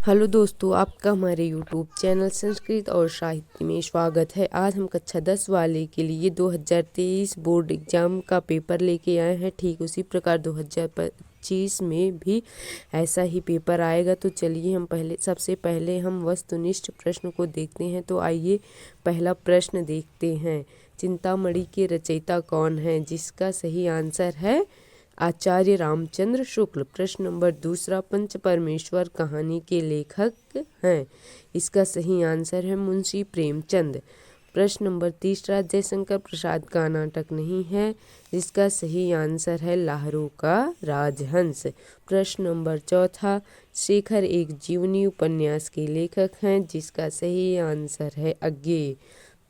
Hello दोस्तों, आपका हमारे यूट्यूब चैनल संस्कृत और साहित्य में स्वागत है। आज हम कक्षा 10 वाले के लिए 2023 बोर्ड एग्जाम का पेपर लेके आए हैं। ठीक उसी प्रकार 2025 में भी ऐसा ही पेपर आएगा। तो चलिए हम सबसे पहले हम वस्तुनिष्ठ प्रश्न को देखते हैं। तो आइए पहला प्रश्न देखते हैं। चिंतामणि के रचयिता कौन है? जिसका सही आंसर है आचार्य रामचंद्र शुक्ल। प्रश्न नंबर दूसरा, पंच परमेश्वर कहानी के लेखक हैं? इसका सही आंसर है मुंशी प्रेमचंद। प्रश्न नंबर तीसरा, जयशंकर प्रसाद का नाटक नहीं है? जिसका सही आंसर है लाहरों का राजहंस। प्रश्न नंबर चौथा, शेखर एक जीवनी उपन्यास के लेखक हैं? जिसका सही आंसर है अज्ञेय।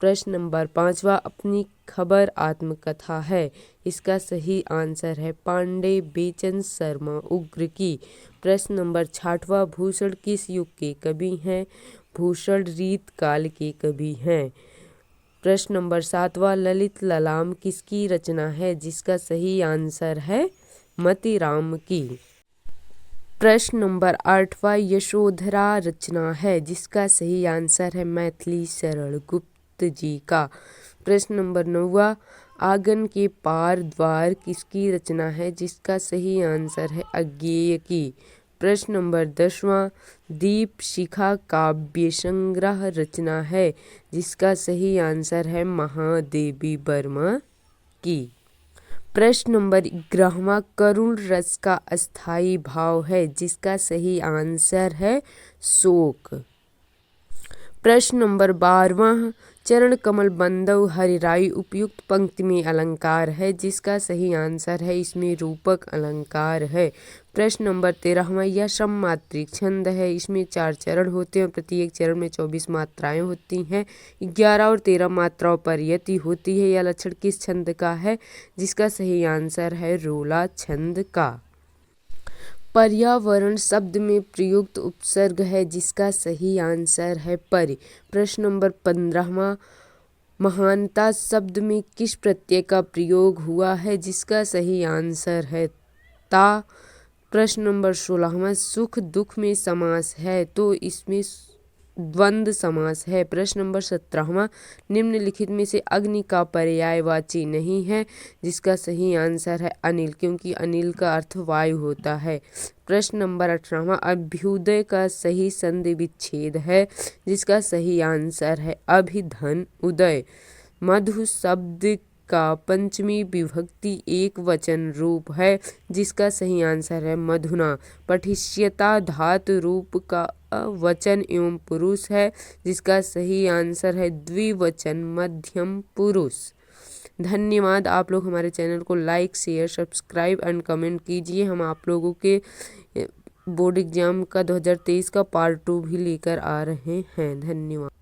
प्रश्न नंबर पांचवा, अपनी खबर आत्मकथा है? इसका सही आंसर है पांडे बेचन शर्मा उग्र की। प्रश्न नंबर छठवां, भूषण किस युग के कवि हैं? भूषण रीत काल के कवि हैं। प्रश्न नंबर सातवां, ललित ललाम किसकी रचना है? जिसका सही आंसर है मतीराम की। प्रश्न नंबर आठवां, यशोधरा रचना है? जिसका सही आंसर है मैथिली शरण गुप्त जी का। प्रश्न नंबर नौवां, आंगन के पार द्वार किसकी रचना है? जिसका सही आंसर है अज्ञेय की। प्रश्न नंबर 10वां, दीप शिखा काव्य संग्रह रचना है? जिसका सही आंसर है महादेवी वर्मा की। प्रश्न नंबर 11वां, करुण रस का अस्थाई भाव है? जिसका सही आंसर है शोक। प्रश्न नंबर 12वां, चरण कमल बंदव हरिराई उपयुक्त पंक्ति में अलंकार है? जिसका सही आंसर है इसमें रूपक अलंकार है। प्रश्न नंबर 13वां, यह सममात्रिक छंद है? इसमें 4 चरण होते हैं। प्रत्येक चरण में 24 मात्राएं होती हैं। 11 और 13 मात्राओं पर यति होती है। यह लक्षण किस छंद का है? जिसका सही आंसर है रोला छंद का। पर्यावरण शब्द में प्रयुक्त उपसर्ग है? जिसका सही आंसर है परि। प्रश्न नंबर 15वां, महानता शब्द में किस प्रत्यय का प्रयोग हुआ है? जिसका सही आंसर है ता। प्रश्न नंबर 16वां, सुख दुख में समास है? तो इसमें द्वंद्व समास है। प्रश्न नंबर 17वां, निम्नलिखित में से अग्नि का पर्यायवाची नहीं है? जिसका सही आंसर है अनिल, क्योंकि अनिल का अर्थ वायु होता है। प्रश्न नंबर 18वां, अभ्युदय का सही संधि विच्छेद है? जिसका सही आंसर है अभिधन उदय। मधु शब्द का पंचमी विभक्ति एक वचन रूप है? जिसका सही आंसर है मधुना। पठिष्यता धातु रूप का वचन एवं पुरुष है? जिसका सही आंसर है द्विवचन मध्यम पुरुष। धन्यवाद। आप लोग हमारे चैनल को like share subscribe and comment कीजिए। हम आप लोगों के बोर्ड एग्जाम का 2023 का पार्ट 2 भी लेकर आ रहे हैं। धन्यवाद।